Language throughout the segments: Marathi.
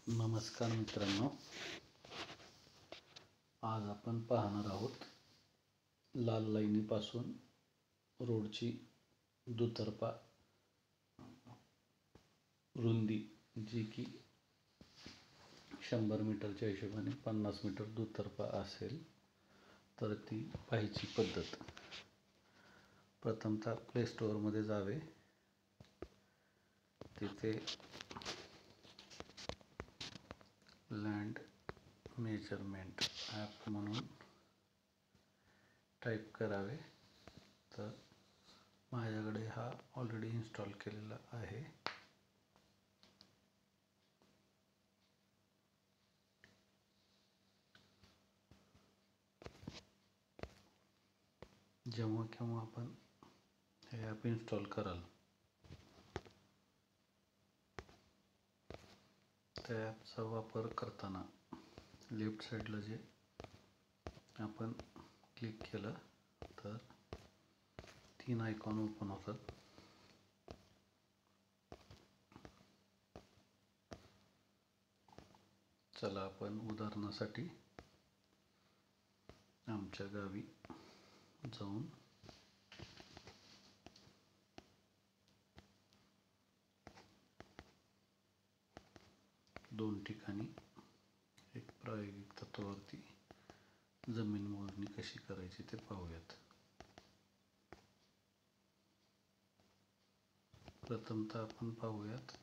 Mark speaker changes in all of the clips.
Speaker 1: नमस्कार मित्रांनो, आज आपण पाहणार आहोत लाल लाईनीपासून रोडची दुतर्फा रुंदी, जी की 100 मीटरच्या हिशोबाने 50 मीटर दुतर्फा असेल, तर ती पाहायची पद्धत. प्रथमतः प्ले स्टोअरमध्ये जावे, तिथे लँड मेजरमेंट ॲप म्हणून टाईप करावे. तर माझ्याकडे हा ऑलरेडी इन्स्टॉल केलेला आहे. जेव्हा केव्हा आपण हे ॲप इन्स्टॉल कराल, त्या ॲपचा वापर करताना लेफ्ट साईडला जे आपण क्लिक केलं तर 3 आयकॉन ओपन होतात. चला आपण उदाहरणासाठी आमच्या गावी जाऊन दोन ठिकाणी एक प्रायोगिक तत्वावरती जमीन मोजणी कशी करायची ते पाहूयात. प्रथमतः आपण पाहूयात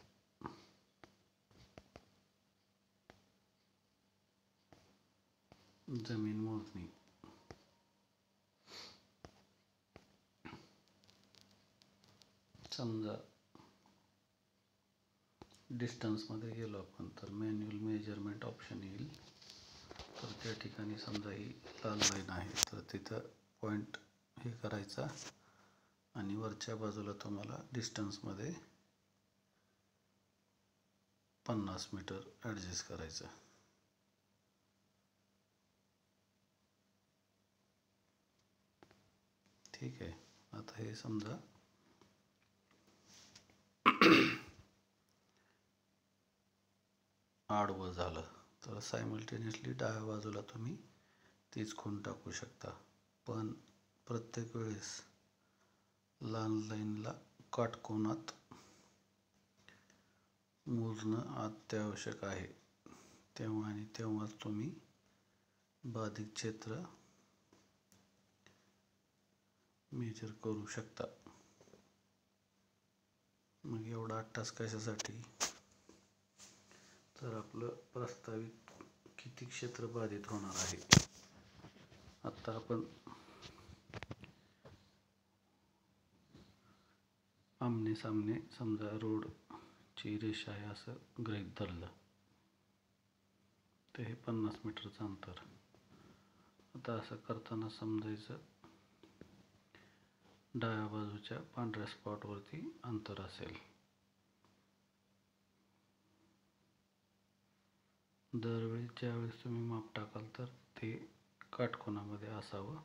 Speaker 1: जमीन मोजणी. समजा डिस्टन्समध्ये गेलो आपण तर मॅन्युअल मेजरमेंट ऑप्शन येईल. तर त्या ठिकाणी समजा ही लाल लाईन आहे, तर तिथं पॉईंट हे करायचा आणि वरच्या बाजूला तुम्हाला डिस्टन्समध्ये 50 मीटर ॲडजस्ट करायचं. ठीक आहे. आता हे समजा आडवं झालं तर सायमल्टेनियसली डाव्या बाजूला तुम्ही तीच खूण टाकू शकता. पण प्रत्येक वेळेस लाल लाईनला काटकोनात मोजणं अत्यावश्यक आहे. तेव्हा आणि तेव्हाच तुम्ही बाधित क्षेत्र मेजर करू शकता. मग एवढा अट्टास कशासाठी? तर आपलं प्रस्तावित किती क्षेत्र बाधित होणार आहे. आता आपण आमने सामने समजा रोडची रेषा आहे असं गृहीत धरलं, तर हे 50 मीटरचं अंतर. आता असं करताना समजायचं डाव्या बाजूच्या पांढऱ्या स्पॉटवरती अंतर असेल. दरवेळी ज्यावेळेस तुम्ही माप टाकाल तर ते काटकोनामध्ये असावं.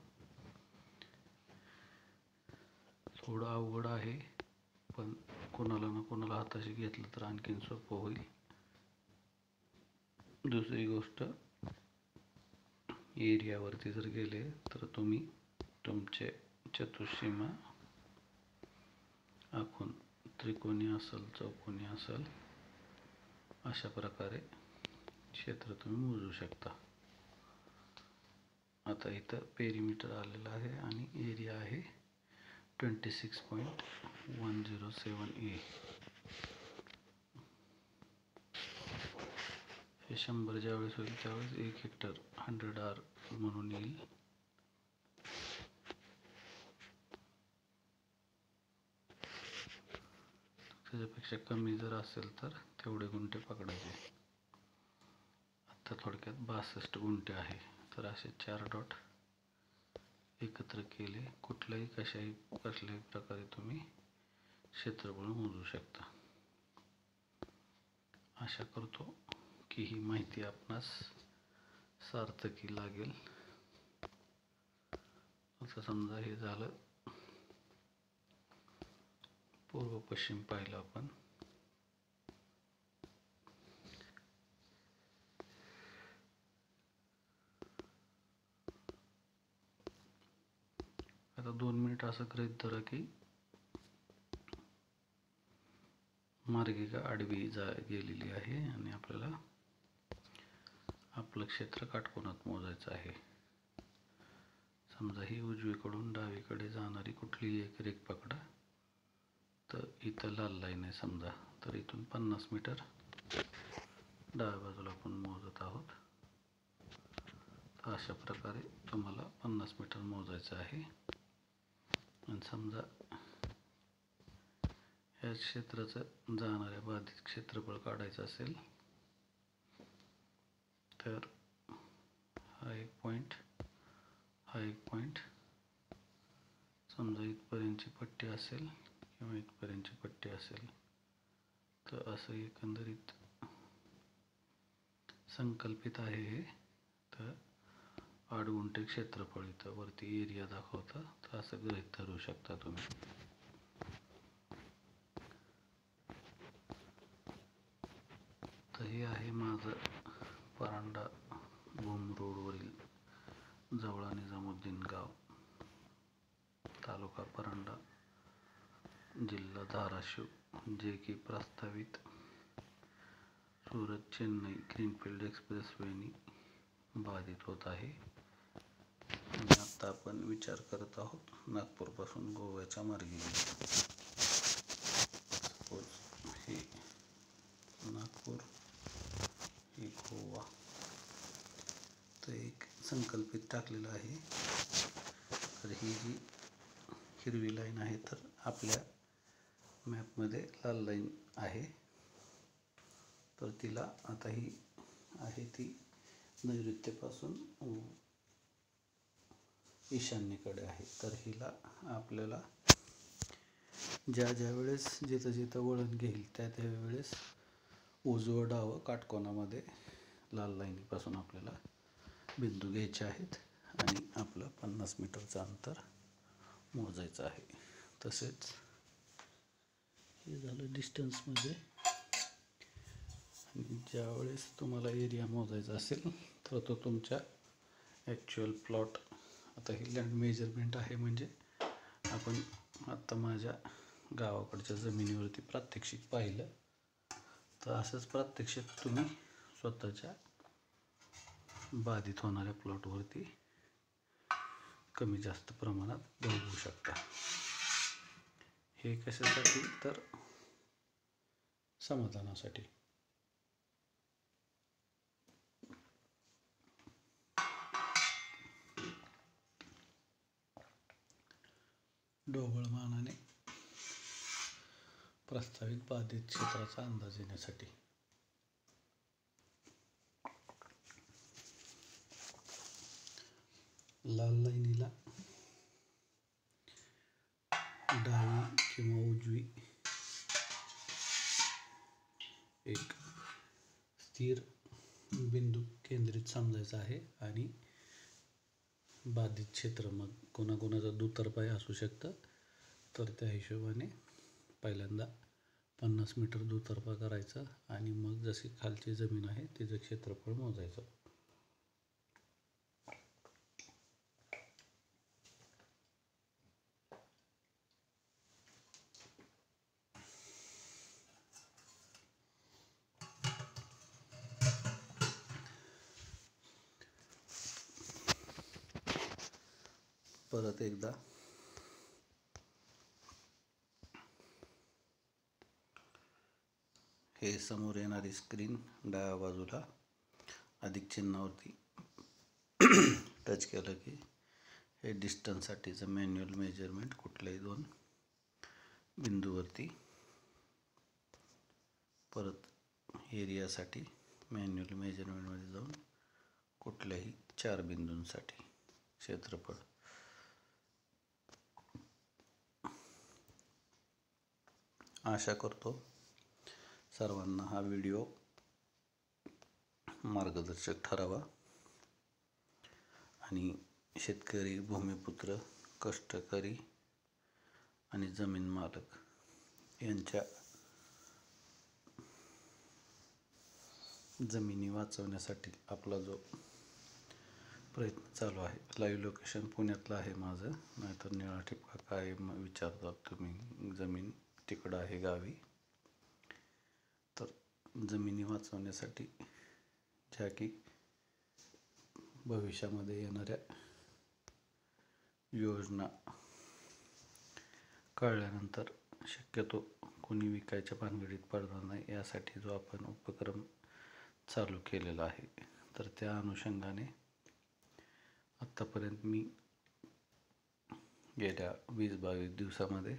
Speaker 1: थोडं अवघड आहे, पण कोणाला ना कोणाला हाताशी घेतलं तर आणखीन सोपं होईल. दुसरी गोष्ट, एरियावरती जर गेले तर तुम्ही तुमचे चतुष्सीमा आखून त्रिकोणी असेल, चौकोनी असेल, अशा प्रकारे क्षेत्र तुम्ही मोजू शकता. आता इथं पेरीमीटर आलेलं आहे आणि एरिया आहे 26.107 A. हे 100 ज्यावेळेस होईल त्यावेळेस 1 हेक्टर 100 R म्हणून येईल. त्याच्यापेक्षा कमी जर असेल तर तेवढे गुंठे पकडायचे. आता थोडक्यात 62 गुंठे आहे. तर असे 4 डॉट एकत्र केले, कुठल्याही प्रकारे तुम्ही क्षेत्रफळ मोजू शकता. आशा करतो की ही माहिती आपणास सार्थकी लागेल. आता समजा हे झालं पूर्व पश्चिम पाहिलं आपण. आता 2 मिनिट असं गृहीत धरा की मार्गिका आडवी गेलेली आहे आणि आपल्याला आपलं क्षेत्र काटकोनात मोजायचं आहे. समजा ही उजवीकडून डावीकडे जाणारी कुठलीही एक रेघ पकडा. तर इथं लाल लाईन आहे समजा, तर इथून 50 मीटर डाव्या बाजूला आपण मोजत आहोत. तर अशा प्रकारे तुम्हाला 50 मीटर मोजायचं आहे. आणि समजा ह्या क्षेत्राचं जाणाऱ्या बाधित क्षेत्रफळ काढायचं असेल तर हा एक पॉईंट, हा एक पॉईंट, समजा इथपर्यंतची पट्टी असेल किंवा इथपर्यंतची पट्टी असेल, तर असं एकंदरीत संकल्पित आहे हे. तर 8 गुंठे क्षेत्रफळ इथं वरती एरिया दाखवतं, तर असं गृहीत धरू शकता तुम्ही. तर हे आहे माझं परांडा भूम रोडवरील जवळा निजामुद्दीन गाव, तालुका परांडा, जिल्हा धाराशिव, जे की प्रस्तावित सुरत चेन्नई ग्रीनफील्ड एक्सप्रेसवेने बाधित होत आहे. आणि आता आपण विचार करत आहोत नागपूरपासून गोव्याच्या मार्गे. सपोज हे नागपूर, हे गोवा, तर एक संकल्पित टाकलेलं आहे. तर ही जी हिरवी लाईन आहे तर आपल्या मॅपमध्ये लाल लाईन आहे. तर तिला आता ही आहे ती नैऋत्येपासून ईशान्येकडे आहे. तर हिला आपल्याला ज्या वेळेस जिथं वळण घेईल त्या वेळेस उजवं डावं काटकोनामध्ये लाल लाईनीपासून आपल्याला बिंदू घ्यायचे आहेत आणि आपलं 50 मीटरचं अंतर मोजायचं आहे. तसेच हे झालं डिस्टन्समध्ये. आणि ज्यावेळेस तुम्हाला एरिया मोजायचा असेल तर तो तुमच्या ॲक्च्युअल प्लॉट, आता ही लँड मेजरमेंट आहे म्हणजे आपण आत्ता माझ्या गावाकडच्या जमिनीवरती प्रात्यक्षिक पाहिलं, तर असंच प्रात्यक्षिक तुम्ही स्वतःच्या बाधित होणाऱ्या प्लॉटवरती कमी जास्त प्रमाणात बघू शकता. हे कशासाठी तर समाधानासाठी. ढोबळमानाने प्रस्तावित बाधित क्षेत्राचा अंदाज येण्यासाठी. लाल लाईनीला डावी किंवा उजवी एक स्थिर बिंदू केंद्रित समजायचा आहे आणि बाधित क्षेत्र मग कोणाकोणाचं दुतर्फा असू शकतं, तर त्या हिशोबाने पहिल्यांदा 50 मीटर दुतर्फा करायचं आणि मग जशी खालची जमीन आहे तिचं क्षेत्रफळ मोजायचं. परत एकदा हे समोर येणारी स्क्रीन डाव्या बाजूला अधिक चिन्हावरती टच केलं की हे डिस्टन्ससाठीचं मॅन्युअल मेजरमेंट कुठल्याही 2 बिंदूवरती, परत एरियासाठी मॅन्युअल मेजरमेंटमध्ये जाऊन कुठल्याही 4 बिंदूंसाठी क्षेत्रफळ. आशा करतो सर्वांना हा व्हिडिओ मार्गदर्शक ठरावा आणि शेतकरी, भूमिपुत्र, कष्टकरी आणि जमीन मालक यांच्या जमिनी वाचवण्यासाठी आपला जो प्रयत्न चालू आहे. लाईव्ह लोकेशन पुण्यातलं आहे माझं, नाहीतर निळा ठिपका काय विचारतात तुम्ही. जमीन तिकडं आहे गावी. तर जमिनी वाचवण्यासाठी ज्या की भविष्यामध्ये येणाऱ्या योजना कळल्यानंतर शक्यतो कोणी विकायच्या भानगडीत पडणार नाही, यासाठी जो आपण उपक्रम चालू केलेला आहे. तर त्या अनुषंगाने आत्तापर्यंत मी गेल्या 20-22 दिवसामध्ये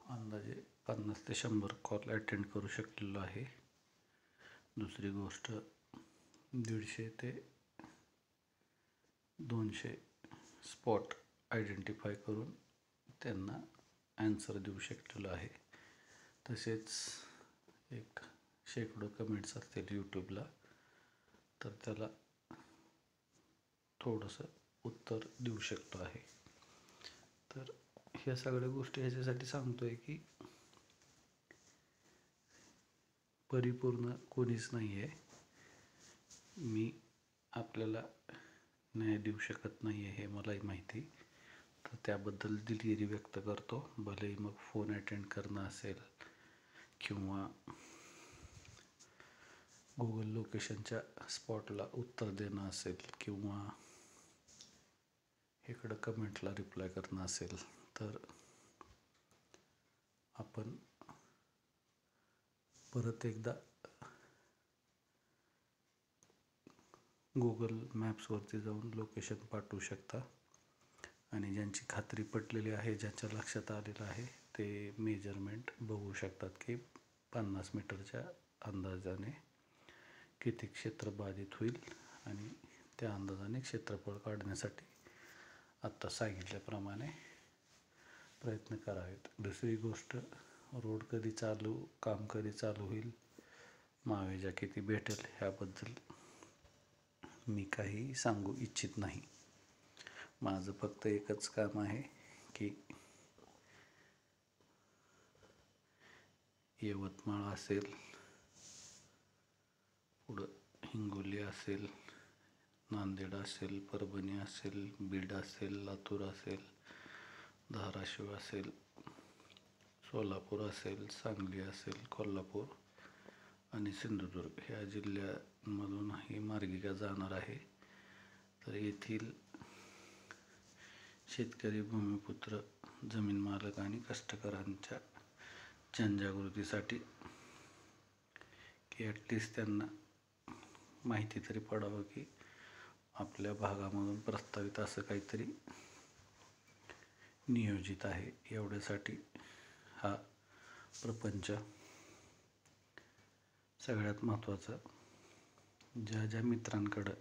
Speaker 1: अंदाजे 50 ते 100 कॉल अटेंड करू शकलेलो आहे. दुसरी गोष्ट 150 ते 200 स्पॉट आयडेंटिफाय करून त्यांना ॲन्सर देऊ शकलेलो आहे. तसेच एक शेकडो कमेंट्स असतील यूट्यूबला, तर त्याला थोडंसं उत्तर देऊ शकतो आहे. तर ह्या सगळ्या गोष्टी ह्याच्यासाठी सांगतो आहे की परिपूर्ण कोणीच नाही आहे. मी आपल्याला न्याय देऊ शकत नाही आहे हे मलाही माहिती. तर त्याबद्दल दिलगिरी व्यक्त करतो. भलेही मग फोन अटेंड करणं असेल किंवा गुगल लोकेशनच्या स्पॉटला उत्तर देणं असेल किंवा इकडं कमेंटला रिप्लाय करणं असेल, तर आपण परत एकदा गुगल मॅप्सवरती जाऊन लोकेशन पाठवू शकता आणि ज्यांची खात्री पटलेली आहे, ज्यांच्या लक्षात आलेलं आहे, ते मेजरमेंट बघू शकतात की 50 मीटरच्या अंदाजाने किती क्षेत्र बाधित होईल आणि त्या अंदाजाने क्षेत्रफळ काढण्यासाठी आत्ता सांगितल्याप्रमाणे प्रयत्न करावेत. दुसरी गोष्ट, रोड कधी चालू, काम कधी चालू होईल, मावेजा किती भेटेल ह्याबद्दल मी काही सांगू इच्छित नाही. माझं फक्त एकच काम आहे की यवतमाळ असेल, पुढं हिंगोली असेल, नांदेड असेल, परभणी असेल, बीड असेल, लातूर असेल, धाराशिव असेल, सोलापूर असेल, सांगली असेल, कोल्हापूर आणि सिंधुदुर्ग ह्या जिल्ह्यांमधून ही मार्गिका जाणार आहे. तर येथील शेतकरी, भूमिपुत्र, जमीन मालक आणि कष्टकऱ्यांच्या जनजागृतीसाठी की ॲटलिस्ट त्यांना माहिती तरी पडावं की आपल्या भागामधून प्रस्तावित असं काहीतरी नियोजित आहे. एवढ्यासाठी हा प्रपंच. सगळ्यात महत्त्वाचं, ज्या मित्रांकडं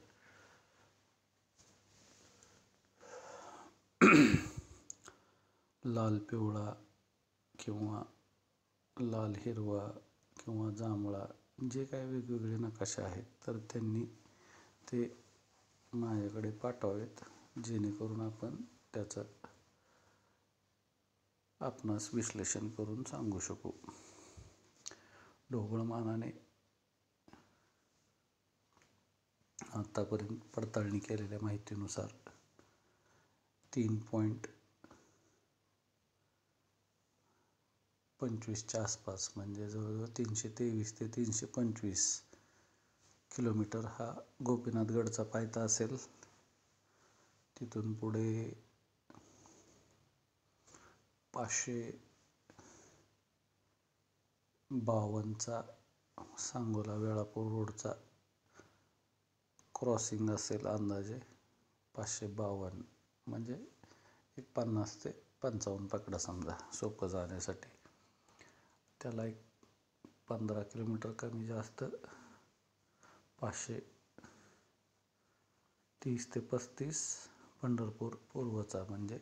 Speaker 1: लाल पिवळा किंवा लाल हिरवा किंवा जांभळा जे काही वेगवेगळे नकाशे आहेत, तर त्यांनी ते माझ्याकडे पाठवावेत, जेणेकरून आपण त्याचं आपणास विश्लेषण करून सांगू शकू. ढोबळमानाने आत्तापर्यंत पडताळणी केलेल्या माहितीनुसार 3.25च्या आसपास, म्हणजे जवळजवळ 323 ते 325 किलोमीटर हा गोपीनाथगडचा पायथा असेल. तिथून पुढे 552चा सांगोला वेळापूर रोडचा क्रॉसिंग असेल, अंदाजे 552, म्हणजे एक 50 ते 55 पकडा समजा सोपं जाण्यासाठी. त्याला एक 15 किलोमीटर कमी जास्त 530 ते 35 पंढरपूर पूर्वचा, म्हणजे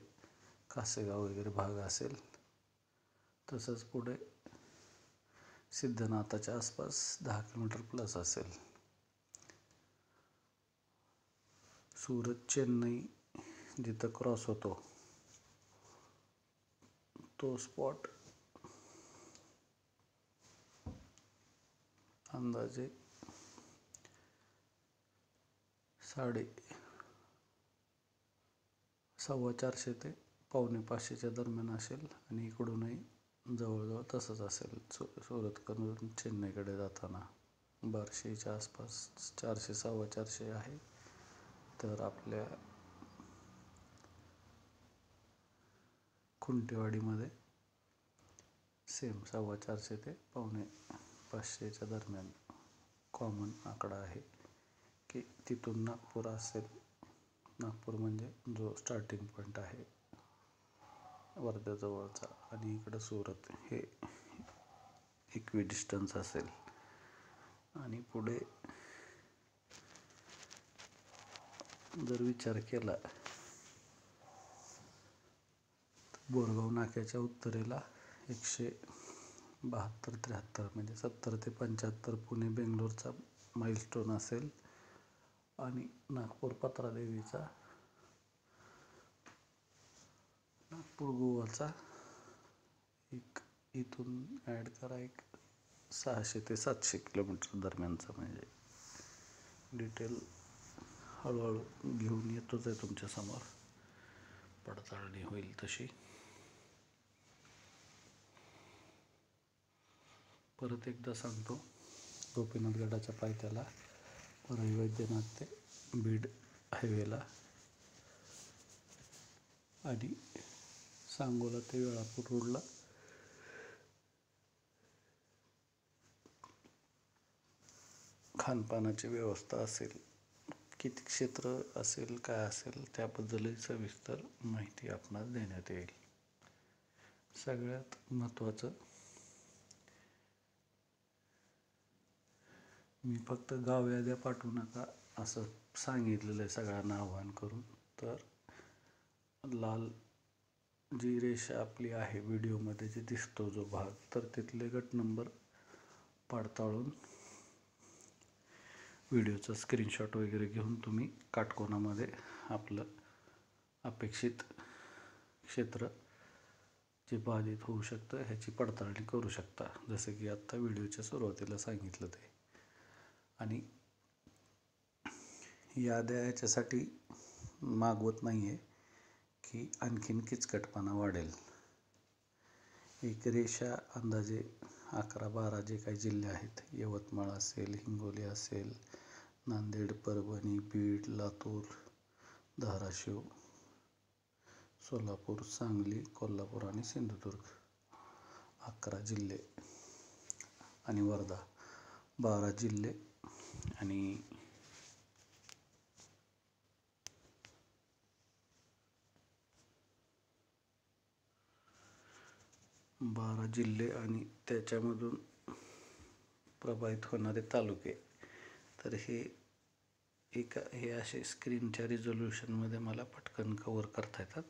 Speaker 1: कासेगाव वगैरे भाग असेल. तसंच पुढे सिद्धनाथाच्या आसपास 10 किलोमीटर प्लस असेल. सुरत चेन्नई जिथं क्रॉस होतो तो स्पॉट अंदाजे 450 ते 450 दरम्यान असेल आणि इकडूनही जवळजवळ तसंच असेल. सुरतकडून चेन्नईकडे जाताना बार्शीच्या आसपास 400 450 आहे. तर आपल्या खुंटेवाडीमध्ये सेम 450 ते 450 दरम्यान कॉमन आकडा आहे की तिथून नागपूर असेल. नागपूर म्हणजे जो स्टार्टिंग पॉईंट आहे वर्ध्याजवळचा, आणि इकडं सुरत हे इक्विडिस्टन्स असेल. आणि पुढे जर विचार केला बोरगाव नाक्याच्या उत्तरेला 172-73 म्हणजे 70 ते 75 पुणे बेंगलोरचा माइलस्टोन असेल. आणि नागपूर पत्रादेवीचा, नागपूर गोवाचा एक इथून ॲड करा एक 600 ते 700 किलोमीटर दरम्यानचा. म्हणजे डिटेल हळूहळू घेऊन येतोच आहे तुमच्यासमोर, पडताळणी होईल तशी. परत एकदा सांगतो, गोपीनाथ गडाच्या पायथ्याला परळी वैद्यनाथ ते बीड हायवेला आणि सांगोला ते वेळापूर रोडला खानपानाची व्यवस्था असेल. किती क्षेत्र असेल, काय असेल, त्याबद्दलही सविस्तर माहिती आपणास देण्यात येईल. सगळ्यात महत्त्वाचं, मी फक्त गाव याद्या पाठवू नका असं सांगितलेलं आहे सगळ्यांना आवाहन करून. तर लाल जी रेषा आपली आहे व्हिडिओमध्ये जे दिसतो जो भाग, तर तिथले गट नंबर पडताळून व्हिडिओचा स्क्रीनशॉट वगैरे घेऊन तुम्ही काटकोनामध्ये आपलं अपेक्षित क्षेत्र जे बाधित होऊ शकतं ह्याची पडताळणी करू शकता, जसं की आत्ता व्हिडिओच्या सुरुवातीला सांगितलं ते. आणि याद्या याच्यासाठी मागवत नाही आहे की आणखीन किचकटपणा वाढेल. एक रेषा अंदाजे 11-12 जे काही जिल्हे आहेत, यवतमाळ असेल, हिंगोली असेल, नांदेड, परभणी, बीड, लातूर, धाराशिव, सोलापूर, सांगली, कोल्हापूर आणि सिंधुदुर्ग 11 जिल्हे, आणि वर्धा 12 जिल्हे आणि 12 जिल्हे आणि त्याच्यामधून प्रभावित होणारे तालुके. तर हे असे स्क्रीनच्या रिझोल्युशनमध्ये मला पटकन कवर करता येतात.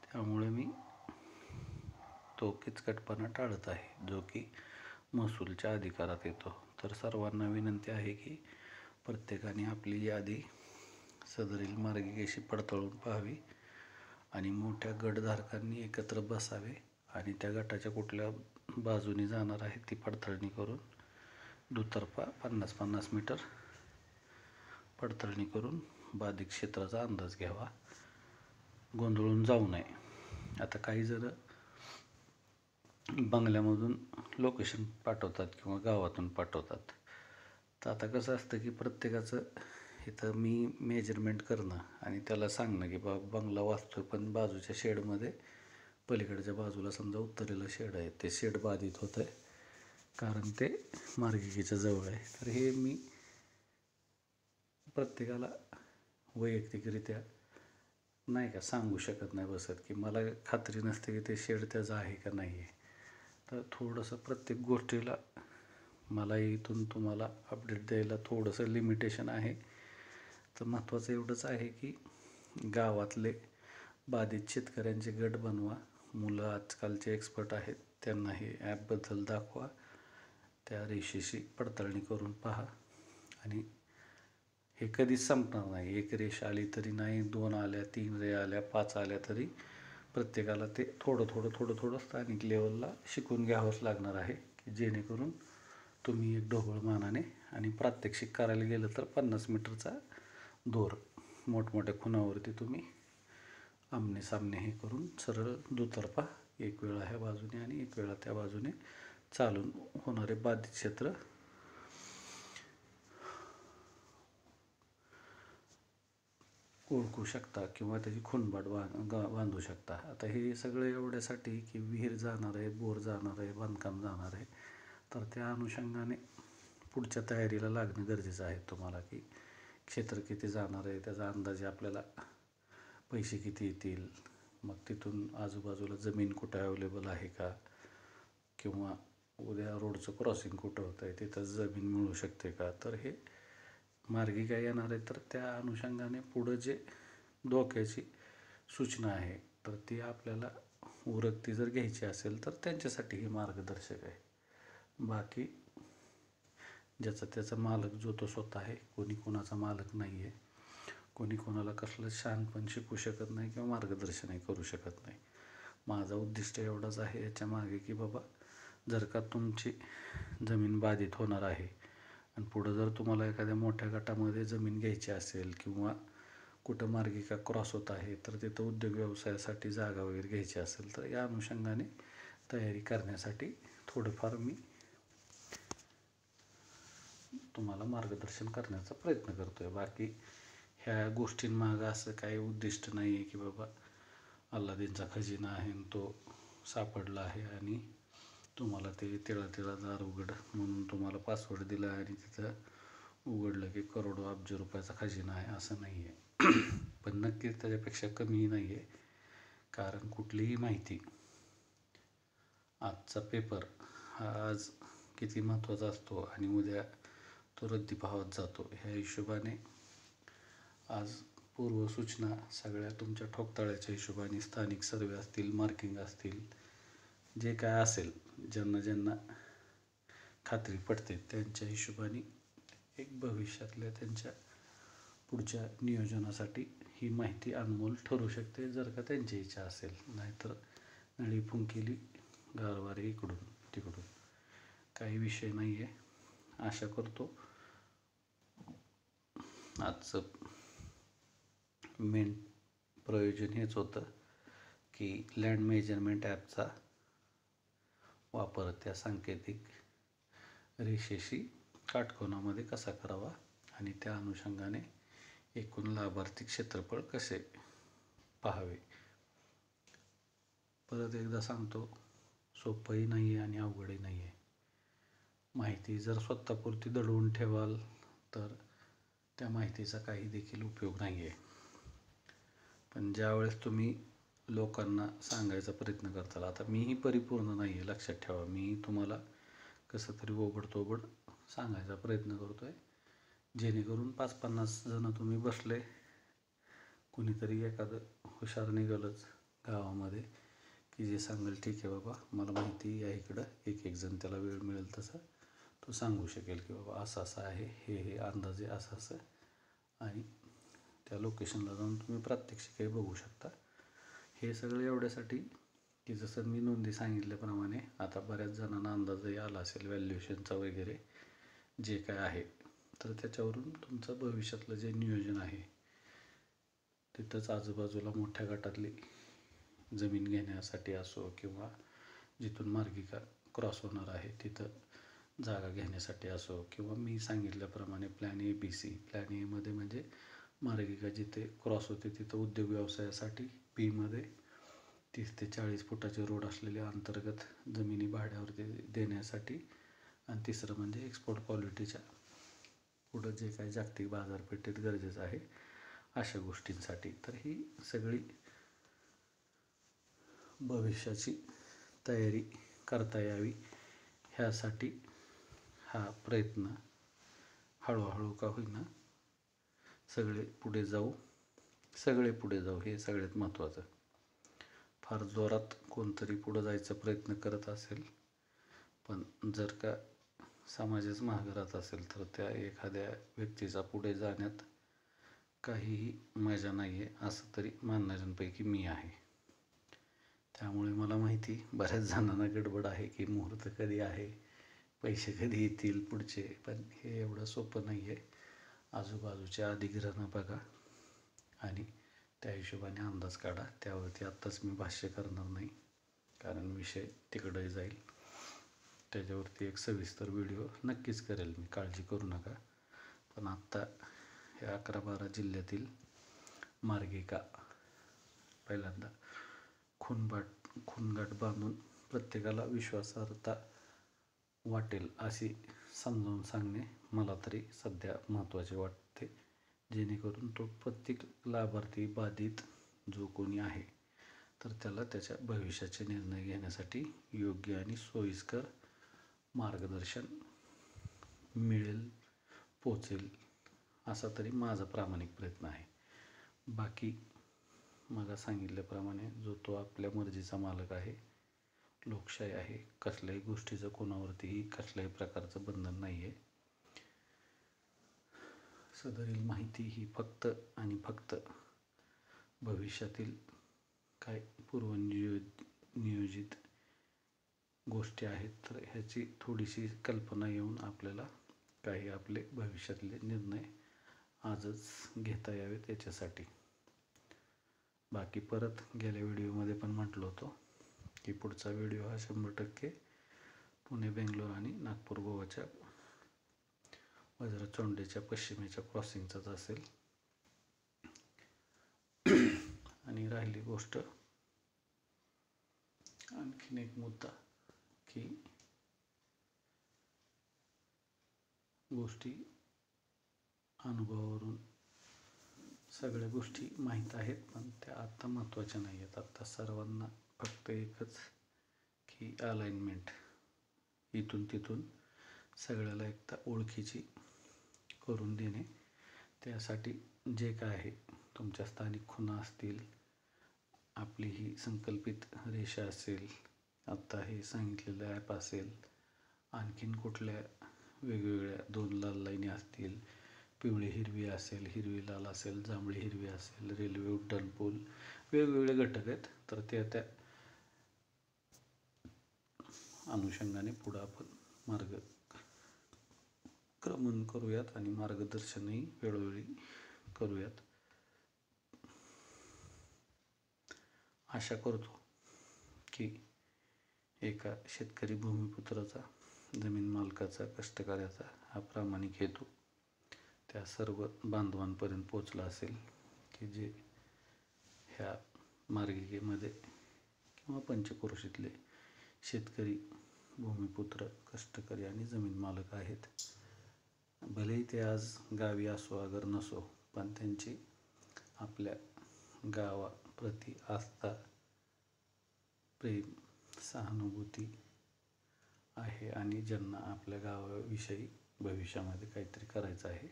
Speaker 1: त्यामुळे मी तो किचकटपणा टाळत आहे जो की महसूलच्या अधिकारात येतो. तर सर्वांना विनंती आहे की प्रत्येकाने आपली यादी सदरील मार्गिकेशी पडताळून पाहावी आणि मोठ्या गटधारकांनी एकत्र बसावे आणि त्या गटाच्या कुठल्या बाजूने जाणार आहे ती पडताळणी करून दुतर्फा 50-50 मीटर पडताळणी करून बाधित क्षेत्राचा अंदाज घ्यावा, गोंधळून जाऊ नये. आता काही जण बंगल्यामधून लोकेशन पाठवतात किंवा गावातून पाठवतात. तर आता कसं असतं की प्रत्येकाचं इथं मी मेजरमेंट करणं आणि त्याला सांगणं की बाबा बंगला वाचतोय पण बाजूच्या शेडमध्ये पलीकडच्या बाजूला समजा उत्तरेला शेड आहे, ते शेड बाधित होतं आहे कारण ते मार्गिकेच्या जवळ आहे. तर हे मी प्रत्येकाला वैयक्तिकरित्या नाही का सांगू शकत नाही बसत, की मला खात्री नसते की ते शेड त्याचं आहे का नाही आहे. तर थोडंसं प्रत्येक गोष्टीला मला इथून तुम्हाला अपडेट द्यायला थोडंसं लिमिटेशन आहे. तर महत्त्वाचं एवढंच आहे की गावातले बाधित शेतकऱ्यांचे गट बनवा. मुलं आजकालचे एक्सपर्ट आहेत, त्यांना हे ॲपबद्दल दाखवा, त्या रेषेशी पडताळणी करून पहा. आणि हे कधीच संपणार नाही. एक रेष आली तरी नाही, 2 आल्या, 3 रे आल्या, 5 आल्या तरी प्रत्येकाला ते थोडं स्थानिक लेवलला शिकून घ्यावंच लागणार आहे, की जेणेकरून तुम्ही एक ढोबळ मानाने आणि प्रात्यक्षिक करायला गेलं तर 50 मीटरचा दोर मोठमोठ्या खुणावरती तुम्ही आमने सामने हे करून सरळ दुतर्फा एक वेळा ह्या बाजूने आणि एक वेळा त्या बाजूने चालून होणारे बाधित क्षेत्र ओळखू शकता किंवा त्याची खुणबाट बांधू शकता. आता हे सगळं एवढ्यासाठी की विहीर जाणार आहे, बोर जाणार आहे, बांधकाम जाणार आहे, तर त्या अनुषंगाने पुढच्या तयारीला लागणं गरजेचं आहे तुम्हाला, की क्षेत्र किती जाणार आहे, त्याचा अंदाजे आपल्याला पैसे किती येतील, मग तिथून आजूबाजूला जमीन कुठं अवेलेबल आहे का, किंवा उद्या रोडचं क्रॉसिंग कुठं होतं आहे तिथं जमीन मिळू शकते का. तर हे मार्गिका येणार आहे, तर त्या अनुषंगाने पुढं जे धोक्याची सूचना आहे तर ती आपल्याला उरकती जर घ्यायची असेल तर त्यांच्यासाठी हे मार्गदर्शक आहे. बाकी ज्याचा त्याचा मालक जो तो स्वतः आहे, कोणी कोणाचा मालक नाही आहे, कोणी कोणाला कसलं शहाणपण शिकवू शकत नाही किंवा मार्गदर्शनही करू शकत नाही. माझा उद्दिष्ट एवढाच आहे याच्या मागे की बाबा, जर का तुमची जमीन बाधित होणार आहे आणि पुढं जर तुम्हाला एखाद्या मोठ्या गटामध्ये जमीन घ्यायची असेल किंवा कुठं मार्गिका क्रॉस होत आहे तर तिथं उद्योग व्यवसायासाठी जागा वगैरे घ्यायची असेल तर या अनुषंगाने तयारी करण्यासाठी थोडंफार मी तुम्हाला मार्गदर्शन करण्याचा प्रयत्न करतो आहे. बाकी ह्या गोष्टींमागं असं काही उद्दिष्ट नाही आहे की बाबा अल्लादीनचा खजिना आहे आणि तो सापडला आहे आणि तुम्हाला ते तिळा दार उघड म्हणून तुम्हाला पासवर्ड दिला आणि तिथं उघडलं की करोडो अब्ज रुपयाचा खजिना आहे, असं नाही आहे. पण नक्कीच त्याच्यापेक्षा कमीही नाही आहे. कारण कुठलीही माहिती, आजचा पेपर हा आज किती महत्त्वाचा असतो आणि उद्या तो रद्दी भावात जातो, ह्या हिशोबाने आज पूर्वसूचना सगळ्या तुमच्या ठोकताळ्याच्या हिशोबाने स्थानिक सर्वे असतील, मार्किंग असतील, जे काय असेल, ज्यांना खात्री पडते त्यांच्या हिशोबाने एक भविष्यातल्या त्यांच्या पुढच्या नियोजनासाठी ही माहिती अनमोल ठरू शकते, जर का त्यांची इच्छा असेल. नाहीतर नळी फुंकेली गारवारे इकडून तिकडून, काही विषय नाही आहे. आशा करतो आजचं मेन प्रयोजन हेच होतं की लँड मेजरमेंट ॲपचा वापर त्या सांकेतिक रेषेशी काटकोनामध्ये कसा करावा आणि त्या अनुषंगाने एकूण लाभार्थी क्षेत्रफळ कसे पाहावे. परत एकदा सांगतो, सोपंही नाही आहे आणि अवघडही नाही आहे. माहिती जर स्वतःपुरती दडवून ठेवाल तर त्या माहितीचा काही देखील उपयोग नाही आहे. पण ज्यावेळेस तुम्ही लोकांना सांगायचा प्रयत्न करताल, आता मीही परिपूर्ण नाही आहे, लक्षात ठेवा, मी तुम्हाला कसं तरी ओबडतोबड सांगायचा प्रयत्न करतो आहे, जेणेकरून 5-50 जणं तुम्ही बसले, कुणीतरी एखादं हुशार निघालंच गावामध्ये की जे सांगेल ठीक आहे बाबा, मला माहिती आहे, इकडं एक जण त्याला वेळ मिळेल तसं तो सांगू शकेल की बाबा असं असं आहे, हे अंदाजे असं असं, आणि त्या लोकेशनला जाऊन तुम्ही प्रात्यक्षिकही बघू शकता. हे सगळं एवढ्यासाठी की जसं मी नोंदी सांगितल्याप्रमाणे आता बऱ्याच जणांना अंदाजही आला असेल व्हॅल्युएशनचा वगैरे जे काय आहे, तर त्याच्यावरून तुमचं भविष्यातलं जे नियोजन आहे तिथंच आजूबाजूला मोठ्या गटातली जमीन घेण्यासाठी असो किंवा जिथून मार्गिका क्रॉस होणार आहे तिथं जागा घेण्यासाठी असो, किंवा मी सांगितल्याप्रमाणे प्लॅन ABC, प्लॅन एमध्ये म्हणजे मार्गिका जिथे क्रॉस होते तिथं उद्योग व्यवसायासाठी, बीमध्ये 30 ते 40 फुटाचे रोड असलेल्या अंतर्गत जमिनी भाड्यावरती देण्यासाठी, आणि तिसरं म्हणजे एक्सपोर्ट क्वालिटीच्या पुढं जे काही जागतिक बाजारपेठेत गरजेचं आहे अशा गोष्टींसाठी. तर ही सगळी भविष्याची तयारी करता यावी ह्यासाठी हा प्रयत्न हळूहळू का होईना सगळे पुढे जाऊ हे सगळ्यात महत्त्वाचं. फार जोरात कोणतरी पुढं जायचा प्रयत्न करत असेल, पण जर का समाजच मागं राहत असेल तर त्या एखाद्या व्यक्तीचा पुढे जाण्यात काहीही मजा नाही आहे, असं तरी मानणाऱ्यांपैकी मी आहे. त्यामुळे मला माहिती बऱ्याच जणांना गडबड आहे की मुहूर्त कधी आहे, पैसे कधी येतील पुढचे, पण हे एवढं सोपं नाही आहे. आजूबाजूच्या अधिग्रहणं बघा आणि त्या हिशोबाने अंदाज काढा. त्यावरती आत्ताच मी भाष्य करणार नाही, कारण विषय तिकडे जाईल. त्याच्यावरती एक सविस्तर व्हिडिओ नक्कीच करेल मी, काळजी करू नका. पण आत्ता या 11-12 जिल्ह्यातील मार्गिका पहिल्यांदा खूनगाठ बांधून प्रत्येकाला विश्वासार्हता वाटेल अशी समजावून सांगणे मला तरी सध्या महत्त्वाचे वाटते, जेणेकरून तो प्रत्येक लाभार्थी बाधित जो कोणी आहे तर त्याला त्याच्या भविष्याचे निर्णय घेण्यासाठी योग्य आणि सोयीस्कर मार्गदर्शन मिळेल, पोचेल असा तरी माझा प्रामाणिक प्रयत्न आहे. बाकी मला सांगितल्याप्रमाणे जो तो आपल्या मर्जीचा मालक आहे, लोकशाही आहे, कसल्याही गोष्टीचं कोणावरतीही कसल्याही प्रकारचं बंधन नाही आहे. सदरील माहिती ही फक्त आणि फक्त भविष्यातील काय पूर्वनियोजित गोष्टी आहेत, तर ह्याची थोडीशी कल्पना येऊन आपल्याला काही आपले भविष्यातले निर्णय आजच घेता यावेत याच्यासाठी. बाकी परत गेल्या व्हिडिओमध्ये पण म्हटलं होतं की पुढचा व्हिडिओ हा 100% पुणे बेंगलोर आणि नागपूर गोवाच्या वज्रचोंडेच्या पश्चिमेच्या क्रॉसिंगचाच असेल. आणि राहिली गोष्ट आणखीन एक मुद्दा की गोष्टी अनुभवावरून सगळ्या गोष्टी माहीत आहेत, पण त्या आत्ता महत्त्वाच्या नाही आहेत. आत्ता सर्वांना फक्त एकच की अलाइनमेंट, इथून तिथून सगळ्याला एकदा ओळखीची करून देणे. त्यासाठी जे काय आहे, तुमच्या स्थानिक खुणा असतील, आपली ही संकल्पित रेषा असेल, आत्ता हे सांगितलेलं ॲप असेल, आणखीन कुठल्या वेगवेगळ्या 2 लाल लाईनी असतील, पिवळी हिरवी असेल, हिरवी लाल असेल, जांभळी हिरवी असेल, रेल्वे उड्डाणपूल, वेगवेगळे घटक आहेत. तर त्या अनुषंगाने पुढं आपण मार्गक्रमण करूयात आणि मार्गदर्शनही वेळोवेळी करूयात. आशा करतो की एका शेतकरी भूमिपुत्राचा, जमीन मालकाचा, कष्टकऱ्याचा हा प्रामाणिक हेतू त्या सर्व बांधवांपर्यंत पोचला असेल की जे ह्या मार्गिकेमध्ये किंवा पंचक्रोशीतले शेतकरी, भूमिपुत्र, कष्टकरी आणि जमीन मालक आहेत. भलेही ते आज गावी असो अगर नसो, पण त्यांची आपल्या गावाप्रती आस्था, प्रेम, सहानुभूती आहे आणि ज्यांना आपल्या गावाविषयी भविष्यामध्ये काहीतरी करायचं आहे,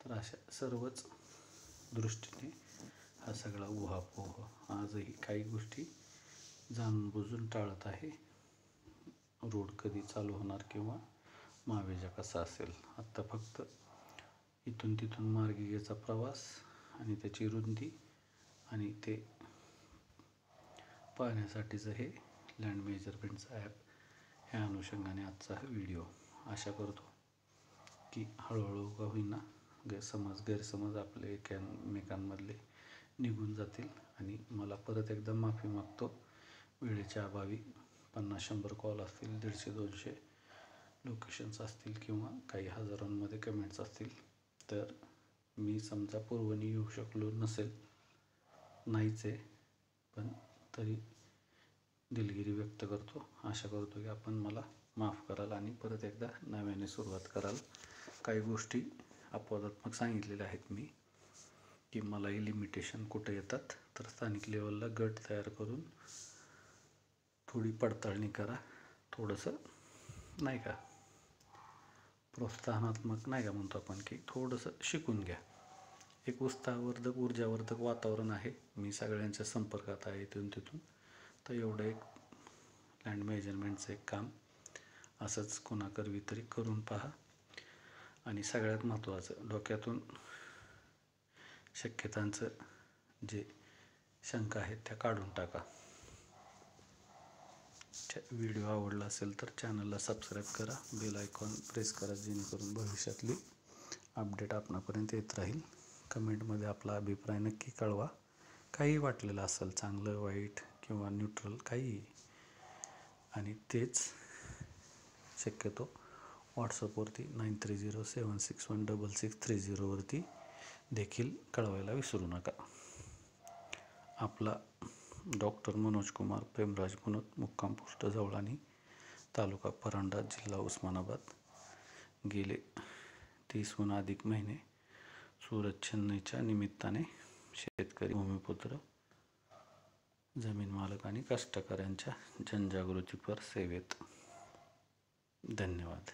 Speaker 1: तर अशा सर्वच दृष्टीने हा सगळा उहापोह आजही काही गोष्टी जाणून बुजून टाळत आहे. रोड कधी चालू होणार किंवा मावेजा कसा असेल, आत्ता फक्त इथून तिथून मार्गिकेचा प्रवास आणि त्याची रुंदी आणि ते पाहण्यासाठीचं हे लँड मेजरमेंटचं ॲप, ह्या अनुषंगाने आजचा हा व्हिडिओ. आशा करतो की हळूहळू का होईना गैरसमज आपले एकमेकांमधले निघून जातील. आणि मला परत एकदा माफी मागतो, वेळेच्या अभावी 50-100 कॉल असतील, 150-200 लोकेशन्स असतील किंवा काही हजारांमध्ये कमेंट्स असतील, तर मी समजा पूर्वनी येऊ शकलो नसेल, नाहीच आहे, पण तरी दिलगिरी व्यक्त करतो. आशा करतो की आपण मला माफ कराल आणि परत एकदा नव्याने सुरुवात कराल. काही गोष्टी अपवादात्मक सांगितलेल्या आहेत मी की मलाही लिमिटेशन कुठे येतात, तर स्थानिक लेवलला गट तयार करून थोडी पडताळणी करा. थोडंसं नाही का प्रोत्साहनात्मक नाही का म्हणतो आपण, की थोडंसं शिकून घ्या. एक उत्साहवर्धक, ऊर्जावर्धक वातावरण आहे. मी सगळ्यांच्या संपर्कात आहे इथून तिथून. तर एवढं एक लँड मेजरमेंटचं एक काम असंच कोणाकरवी तरी करून पहा. आणि सगळ्यात महत्त्वाचं, डोक्यातून शक्यतांचं जे शंका आहेत त्या काढून टाका. व्हिडिओ आवडला असेल तर चॅनलला सबस्क्राईब करा, बेल आयकॉन प्रेस करा, जेणेकरून भविष्यातली अपडेट आपणापर्यंत येत राहील. कमेंटमध्ये आपला अभिप्राय नक्की कळवा. काही वाटलेलं असेल, चांगलं वाईट किंवा न्यूट्रल काहीही. आणि तेच शक्यतो व्हॉट्सअपवरती 9307616630 वरती देखील कळवायला विसरू नका. आपला डॉक्टर मनोज कुमार प्रेमराज मनोज, मुक्काम पोस्ट जवळानी, तालुका परांडा, जिल्हा उस्मानाबाद. गेले 30हून अधिक महिने सूरज चेन्नईच्या निमित्ताने शेतकरी, भूमिपुत्र, जमीन मालक आणि कष्टकऱ्यांच्या जनजागृतीपर सेवेत. धन्यवाद.